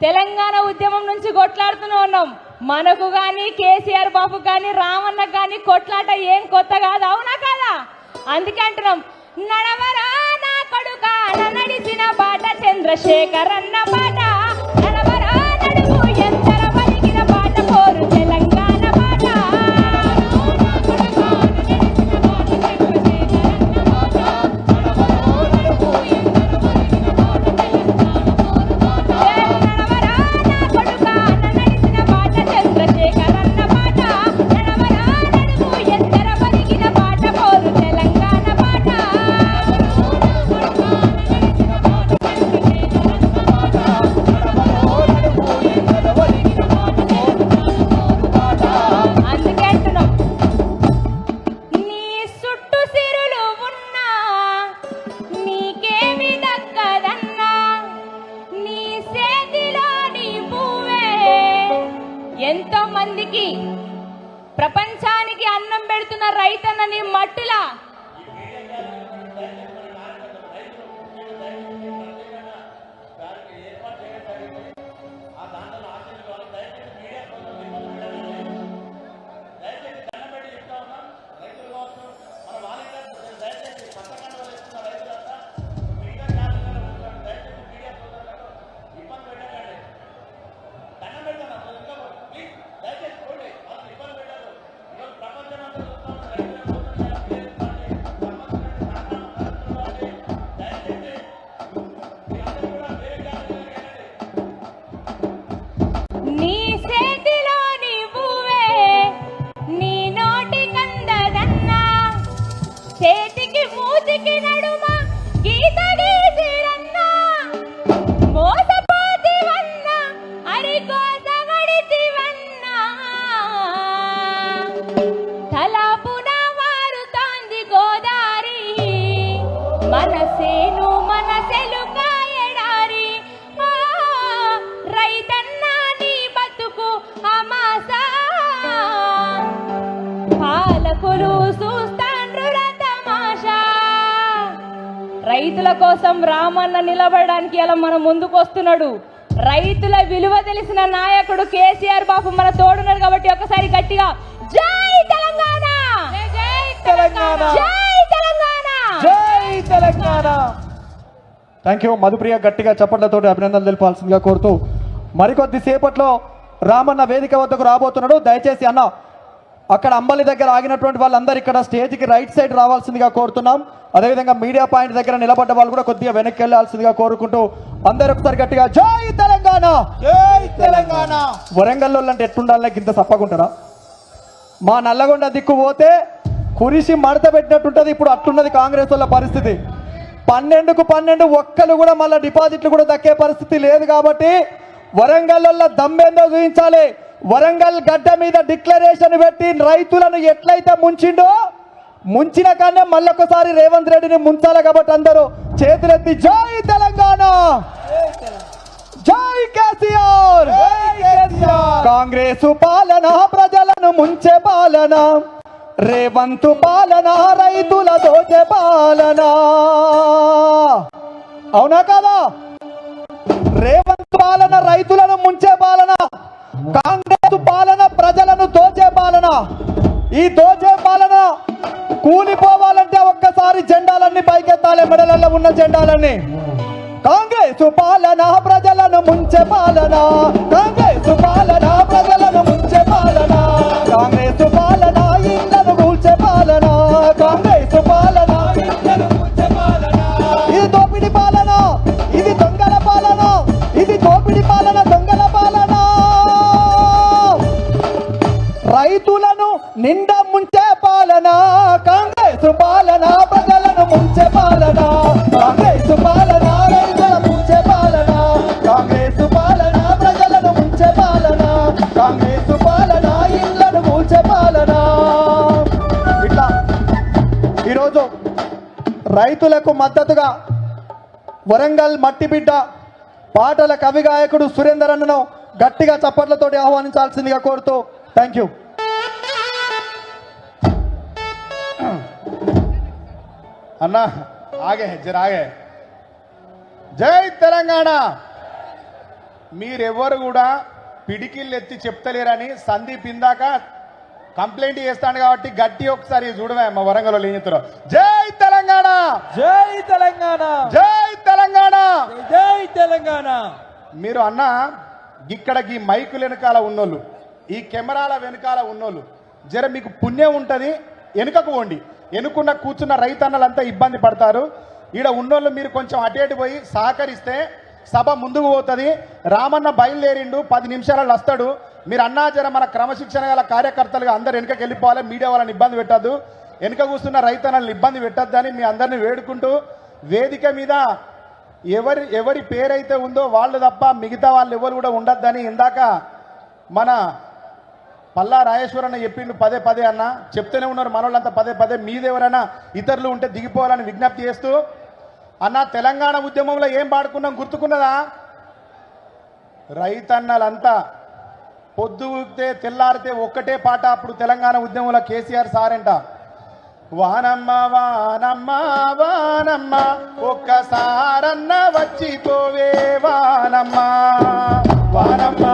తెలంగాణ ఉద్యమం నుంచి కొట్లాడుతూనే ఉన్నాం. మనకు కానీ కేసీఆర్ బాబు కానీ రామన్న కానీ కొట్లాట ఏం కొత్త కాదు, అవునా కాదా? అందుకే అంటున్నాం, నడవరా నా కొడుకా నడిచిన బాట చంద్రశేఖర్ అన్న బాట, నడవరా నడుగు ఎందర పలికిన బాట కోరు తెలంగాణ బాట. ఎంతో మందికి ప్రపంచానికి అన్నం పెడుతున్న రైతన్నని మట్టిలా చేతికి మూతికి నడుమ గీత గీసిరన్నా మోసపోతివన్నా అరికోసబడితివన్నా తలపున మారుతాంది గోదారి మనసేను మనసెలుక ఎడారి రైతన్నా నీ బతుకు అమాసా పాలకులు రైతుల కోసం రామన్న నిలబడడానికి ఇలా మన ముందుకు వస్తున్నాడు. రైతుల విలువ తెలిసిన నాయకుడు కేసీఆర్ బాబు మన తోడున్నాడు కాబట్టి ఒకసారి గట్టిగా జై తెలంగాణ, జై తెలంగాణ, జై తెలంగాణ, జై తెలంగాణ. థాంక్యూ మధుప్రియ. గట్టిగా చప్పట్లతో అభినందనలు తెలిపాల్సిందిగా కోరుతూ మరికొద్ది సేపట్లో రామన్న వేదిక వద్దకు రాబోతున్నాడు. దయచేసి అన్న అక్కడ అంబలి దగ్గర ఆగినటువంటి వాళ్ళందరూ ఇక్కడ స్టేజ్కి రైట్ సైడ్ రావాల్సిందిగా కోరుతున్నాం. అదేవిధంగా మీడియా పాయింట్ దగ్గర నిలబడ్డ వాళ్ళు కూడా కొద్దిగా వెనక్కి వెళ్లాల్సిందిగా కోరుకుంటూ అందరూ ఒకసారి గట్టిగా జై తెలంగాణ, జై తెలంగాణ. వరంగల్లో అంటే ఎట్టుండాలి, ఇంత సప్పగుంటారా? మా నల్లగొండ దిక్కు పోతే కురిసి మడత పెట్టినట్టుంటది. ఇప్పుడు అట్లున్నది కాంగ్రెస్ వాళ్ళ పరిస్థితి. 12కు 12 ఒక్కలు కూడా మళ్ళీ డిపాజిట్లు కూడా దక్కే పరిస్థితి లేదు. కాబట్టి వరంగల్లో దమ్మేందో చూపించాలి. వరంగల్ గడ్డ మీద డిక్లరేషన్ పెట్టి రైతులను ఎట్లయితే ముంచిండో ముంచిన కన్నా మళ్ళొకసారి రేవంత్ రెడ్డిని ముంచాలి. కాబట్టి అందరూ చేతులెత్తి జై తెలంగాణ, జై కేసీఆర్. కాంగ్రెస్ పాలన ప్రజలను ముంచే పాలన, రేవంత్ పాలన రైతుల దోచే పాలన, అవునా కదా? రేవంత్ పాలన రైతులను ముంచే పాలన, కాంగ్రెస్ పాలన ప్రజలను దోచే పాలన. ఈ దోచే పాలన కూలిపోవాలంటే ఒక్కసారి జెండాలన్నీ పైకెత్తాలి, మెడలలో ఉన్న జెండాలన్నీ. కాంగ్రెస్ పాలన ప్రజలను ముంచే పాలన, కాంగ్రెస్ పాలన ప్రజలను ముంచే పాలన, కాంగ్రెస్ పాలన ఇళ్లను కూల్చే పాలన, కాంగ్రెస్ పాలన ఇళ్లను కూల్చే పాలన. ఇది దోపిడి పాలన, ఇది దొంగల పాలన, ఇది దోపిడి పాలన, దొంగల పాలన. రైతులను నిండా ముంచే పాలన, కాంగ్రెస్ పాలన ప్రజలను ముంచే పాలన, కాంగ్రెస్ పాలన రైతులను ముంచే పాలన, కాంగ్రెస్ పాలన ప్రజలను ముంచే పాలన, కాంగ్రెస్ పాలన ఇళ్లను ముంచే పాలన. ఇట్లా ఈరోజు రైతులకు మద్దతుగా వరంగల్ మట్టిబిడ్డ పాటల కవి గాయకుడు సురేందర్ అన్నను గట్టిగా చప్పట్లతోటి ఆహ్వానించాల్సిందిగా కోరుతూ థ్యాంక్ యూ. अन्ना आगे है जरा आगे जय तेलंगाना మీరెవరు కూడా పిడికిళ్ళు ఎత్తి చెప్తలేరని సందీప్ ఇందాక కంప్లైంట్ చేస్తాను కాబట్టి గట్టి ఒకసారి చూడవే మా వరంగల్లో ఏం చెప్తారు. జై తెలంగాణ, జై తెలంగాణ, జై తెలంగాణ, జై తెలంగాణ. మీరు అన్న ఇక్కడ ఈ మైకుల వెనకాల ఉన్నోళ్ళు, ఈ కెమెరాల వెనకాల ఉన్నోళ్ళు జర మీకు పుణ్యం ఉంటుంది, వెనుకకు పోండి. వెనుకున్న కూర్చున్న రైతన్నలంతా ఇబ్బంది పడతారు. ఈడ ఉన్నోళ్ళు మీరు కొంచెం అటేటు పోయి సహకరిస్తే సభ ముందుకు పోతుంది. రామన్న బయలుదేరిండు, 10 నిమిషాలలో వస్తాడు. మీరు అన్నా జర మన క్రమశిక్షణ గల కార్యకర్తలుగా అందరు వెనుకకి వెళ్ళిపోవాలి. మీడియా వాళ్ళని ఇబ్బంది పెట్టద్దు, వెనుక కూర్చున్న రైతన్నలను ఇబ్బంది పెట్టద్దని మీ అందరినీ వేడుకుంటూ, వేదిక మీద ఎవరి పేరైతే ఉందో వాళ్ళు తప్ప మిగతా వాళ్ళు ఎవరు కూడా ఉండొద్దని ఇందాక మన పల్లా రాజేశ్వరన్న చెప్పిండు పదే పదే అన్న, చెప్తూనే ఉన్నారు మనోళ్ళంతా పదే పదే. మీదెవరైనా ఇతరులు ఉంటే దిగిపోవాలని విజ్ఞప్తి చేస్తూ, అన్న తెలంగాణ ఉద్యమంలో ఏం పాడుకున్నాం గుర్తుకున్నదా? రైతన్నలంతా పొద్దు ఊపితే తెల్లారితే ఒక్కటే పాట. అప్పుడు తెలంగాణ ఉద్యమంలో కేసీఆర్ సారంట, వానమ్మ వానమ్మ వానమ్మ ఒక్కసారన్న వచ్చిపోవే వానమ్మ, వానమ్మ